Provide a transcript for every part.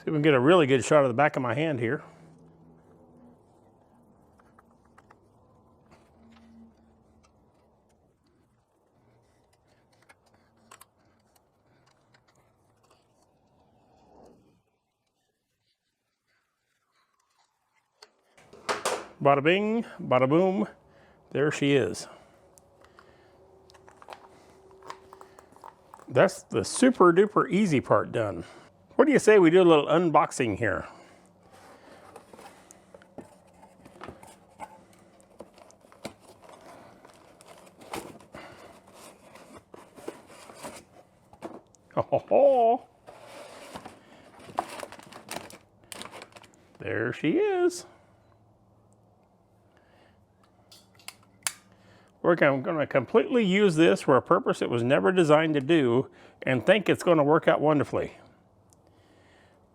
See if we can get a really good shot of the back of my hand here. Bada bing, bada boom, there she is. That's the super duper easy part done. What do you say we do a little unboxing here? Oh, there she is. We're going to completely use this for a purpose it was never designed to do and think it's going to work out wonderfully.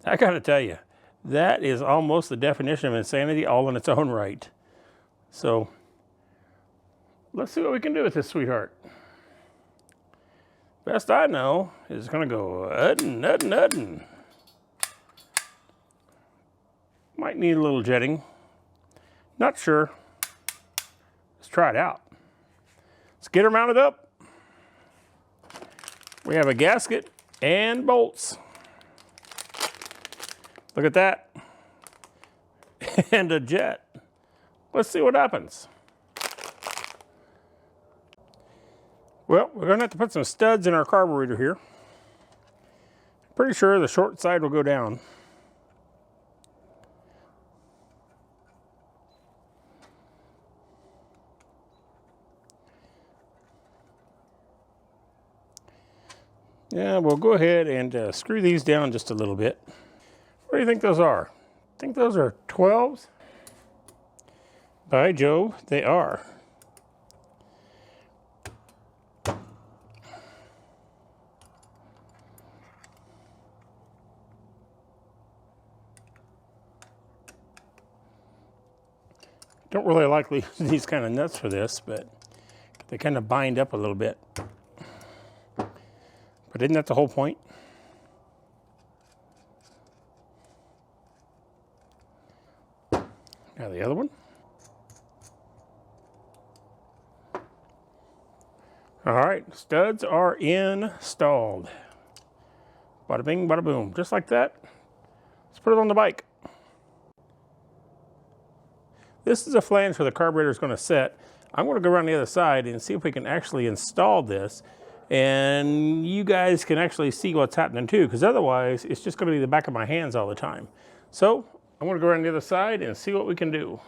I got to tell you, that is almost the definition of insanity all in its own right. So let's see what we can do with this sweetheart. Best I know is going to go uddin'. Might need a little jetting. Not sure. Let's try it out. Let's get her mounted up. We have a gasket and bolts. Look at that. And a jet. Let's see what happens. Well, we're going to have to put some studs in our carburetor here. Pretty sure the short side will go down. Yeah, we'll go ahead and screw these down just a little bit. What do you think those are? I think those are 12s. By Jove, they are. Don't really like using these kind of nuts for this, but they kind of bind up a little bit. But isn't that the whole point? Now the other one. All right, studs are installed. Bada bing, bada boom. Just like that. Let's put it on the bike. This is a flange where the carburetor is going to set. I'm going to go around the other side and see if we can actually install this. And you guys can actually see what's happening too, because otherwise it's just going to be the back of my hands all the time. So I'm going to go around the other side and see what we can do.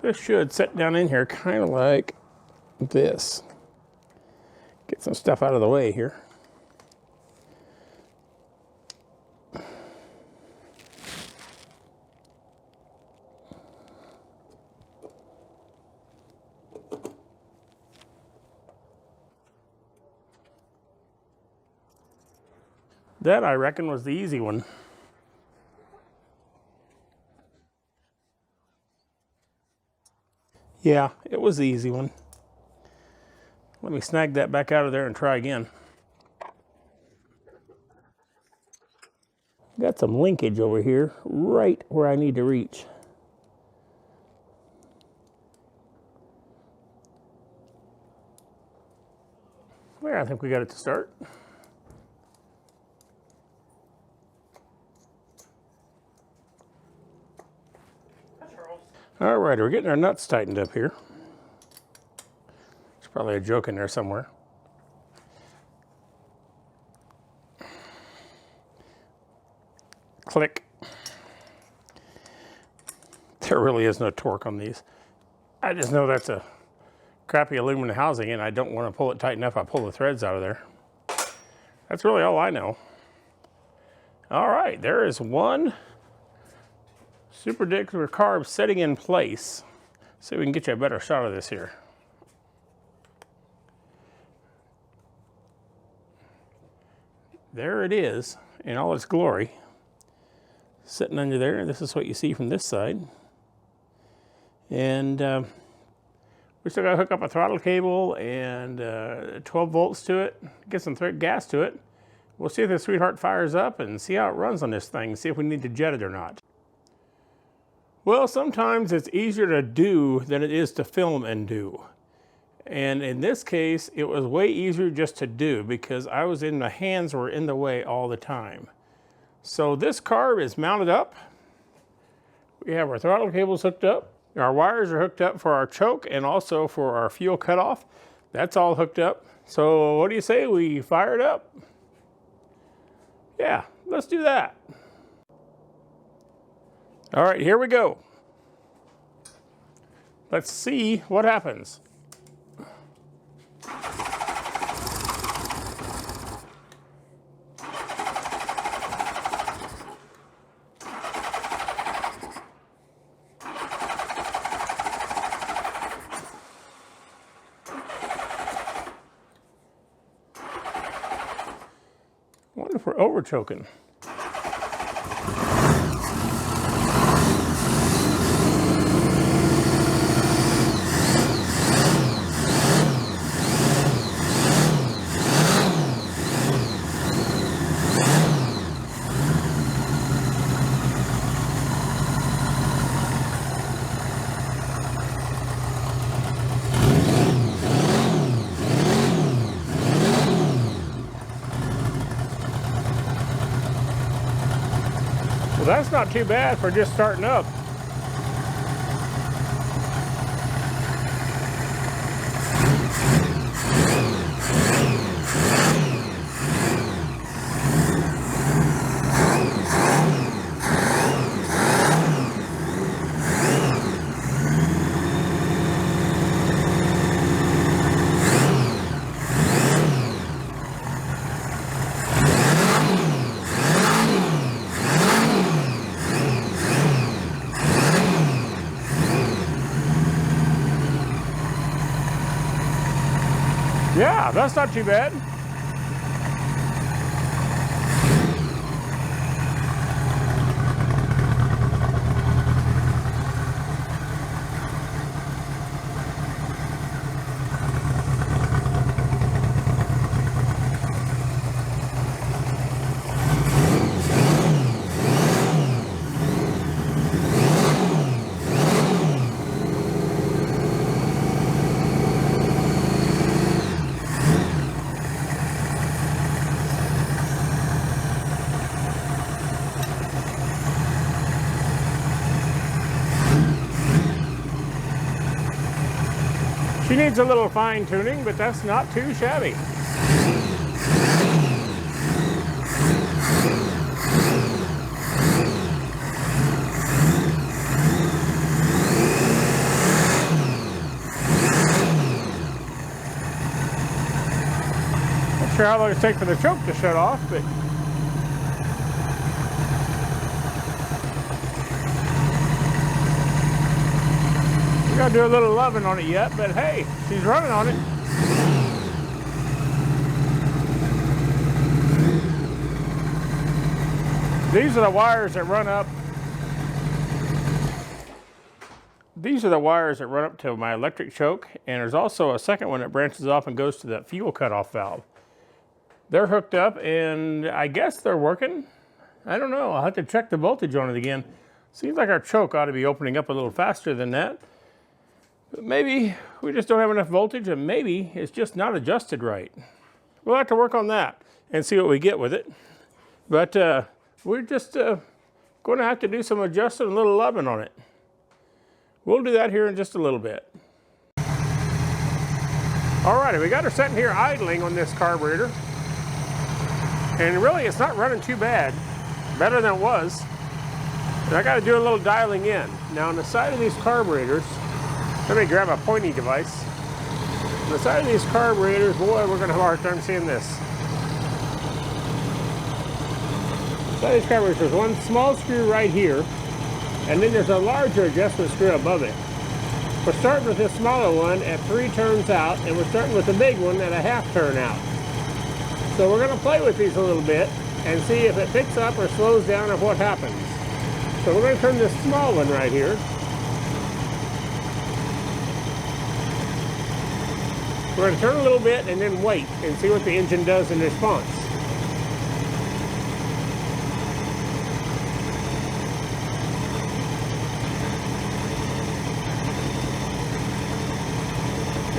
This should set down in here kind of like this. Get some stuff out of the way here. That, I reckon, was the easy one. Yeah, it was the easy one. Let me snag that back out of there and try again. Got some linkage over here, right where I need to reach. There, I think we got it to start. All right, we're getting our nuts tightened up here. There's probably a joke in there somewhere. Click. There really is no torque on these. I just know that's a crappy aluminum housing and I don't want to pull it tight enough. I pull the threads out of there. That's really all I know. All right, there is one super duper carb setting in place. So we can get you a better shot of this here. There it is in all its glory. Sitting under there, this is what you see from this side. And we still got to hook up a throttle cable and 12 volts to it, get some gas to it. We'll see if the sweetheart fires up and see how it runs on this thing, see if we need to jet it or not. Well, sometimes it's easier to do than it is to film and do. And in this case, it was way easier just to do because my hands were in the way all the time. So this carb is mounted up. We have our throttle cables hooked up. Our wires are hooked up for our choke and also for our fuel cutoff. That's all hooked up. So what do you say we fire it up? Yeah, let's do that. All right, here we go. Let's see what happens. I wonder if we're over choking. Well, that's not too bad for just starting up. Yeah, that's not too bad. She needs a little fine tuning, but that's not too shabby. Not sure how long it takes for the choke to shut off, but we gotta do a little loving on it yet, but hey, she's running on it. These are the wires that run up. These are the wires that run up to my electric choke, and there's also a second one that branches off and goes to that fuel cutoff valve. They're hooked up, and I guess they're working. I don't know, I'll have to check the voltage on it again. Seems like our choke ought to be opening up a little faster than that. But maybe we just don't have enough voltage, and maybe it's just not adjusted right. We'll have to work on that and see what we get with it. But we're just going to have to do some adjusting and a little loving on it. We'll do that here in just a little bit. Alrighty, we got her sitting here idling on this carburetor. And really, it's not running too bad. Better than it was. And I got to do a little dialing in. Now, on the side of these carburetors, let me grab a pointy device. On the side of these carburetors, boy, we're going to have a hard time seeing this. On the side of these carburetors, there's one small screw right here, and then there's a larger adjustment screw above it. We're starting with this smaller one at 3 turns out, and we're starting with the big one at a half turn out. So we're going to play with these a little bit and see if it picks up or slows down or what happens. So we're going to turn this small one right here. We're going to turn a little bit and then wait and see what the engine does in response.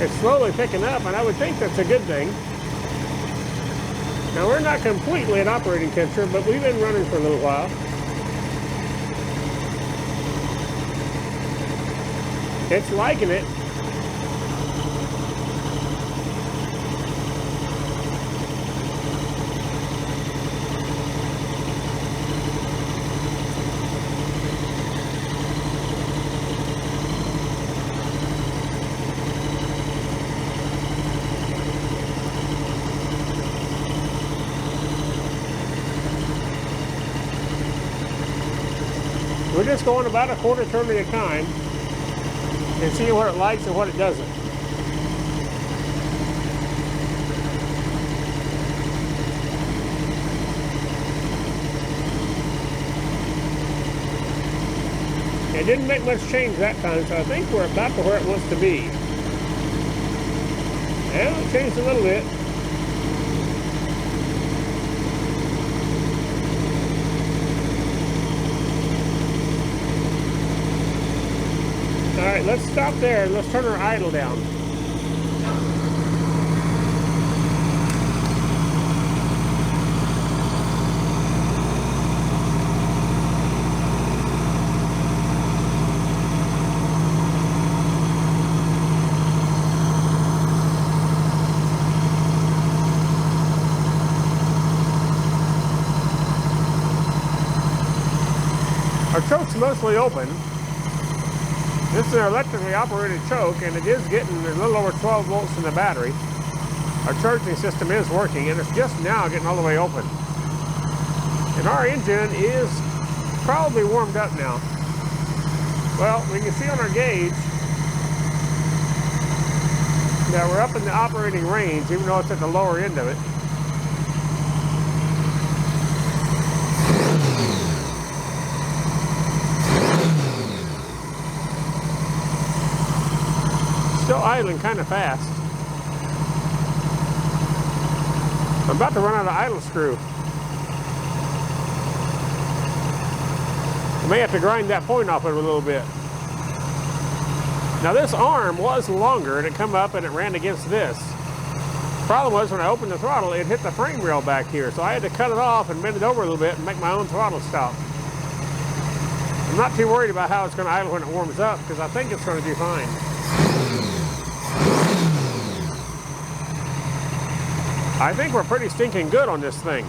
It's slowly picking up, and I would think that's a good thing. Now, we're not completely at operating temperature, but we've been running for a little while. It's liking it. We're just going about a quarter turn at a time and see what it likes and what it doesn't. It didn't make much change that time, so I think we're about to where it wants to be. And it changed a little bit. All right, let's stop there and let's turn our idle down. Our choke's mostly open. This is an electrically operated choke, and it is getting a little over 12 volts in the battery. Our charging system is working, and it's just now getting all the way open. And our engine is probably warmed up now. Well, we can see on our gauge that we're up in the operating range, even though it's at the lower end of it. Still idling kind of fast. I'm about to run out of idle screw. I may have to grind that point off it a little bit. Now this arm was longer and it come up and it ran against this. Problem was when I opened the throttle, it hit the frame rail back here, so I had to cut it off and bend it over a little bit and make my own throttle stop. I'm not too worried about how it's going to idle when it warms up because I think it's going to do fine. I think we're pretty stinking good on this thing.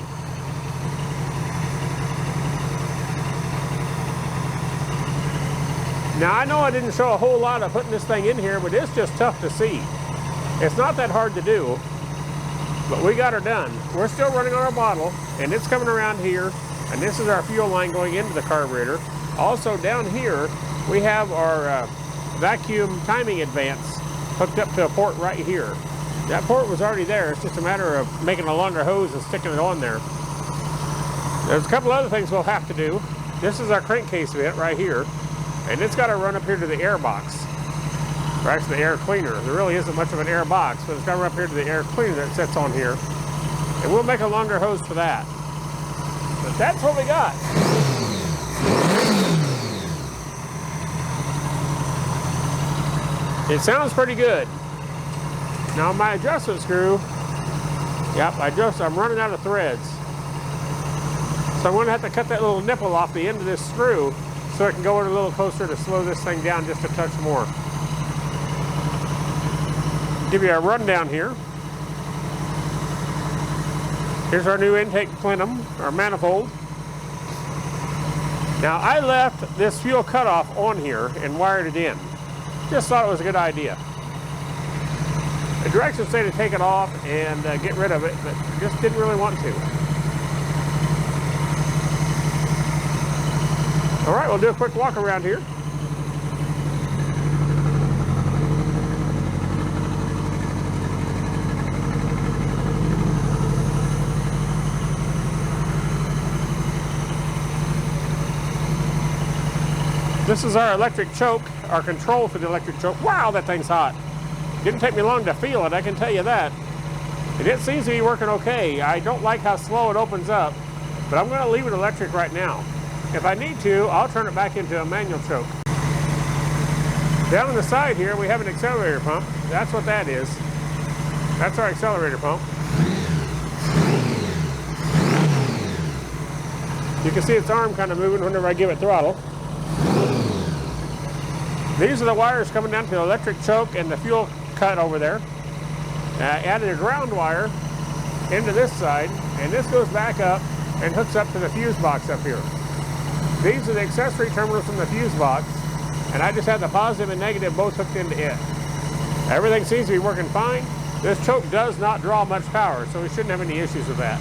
Now I know I didn't show a whole lot of putting this thing in here, but it's just tough to see. It's not that hard to do, but we got her done. We're still running on our bottle, and it's coming around here, and this is our fuel line going into the carburetor. Also down here, we have our vacuum timing advance hooked up to a port right here. That port was already there. It's just a matter of making a longer hose and sticking it on there. There's a couple other things we'll have to do. This is our crankcase vent right here, and it's got to run up here to the air box, or actually the air cleaner. There really isn't much of an air box, but it's got to run up here to the air cleaner that sits on here, and we'll make a longer hose for that. But that's what we got. It sounds pretty good. Now my adjustment screw, yep, I'm running out of threads. So I'm going to have to cut that little nipple off the end of this screw so it can go in a little closer to slow this thing down just a touch more. Give you a rundown here. Here's our new intake plenum, our manifold. Now I left this fuel cutoff on here and wired it in. Just thought it was a good idea. The directions say to take it off and get rid of it, but just didn't really want to. All right, we'll do a quick walk around here. This is our electric choke, our control for the electric choke. Wow, that thing's hot. Didn't take me long to feel it, I can tell you that. And it seems to be working okay. I don't like how slow it opens up, but I'm going to leave it electric right now. If I need to, I'll turn it back into a manual choke. Down on the side here, we have an accelerator pump. that's what that is. That's our accelerator pump. You can see its arm kind of moving whenever I give it throttle. These are the wires coming down to the electric choke and the fuel cut over there. I added a ground wire into this side, and this goes back up and hooks up to the fuse box up here. These are the accessory terminals from the fuse box, and I just had the positive and negative both hooked into it. Everything seems to be working fine. This choke does not draw much power, so we shouldn't have any issues with that.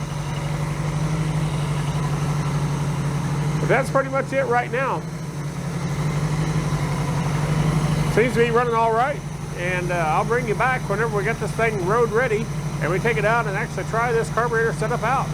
But that's pretty much it right now. Seems to be running all right, and I'll bring you back whenever we get this thing road ready and we take it out and actually try this carburetor setup out.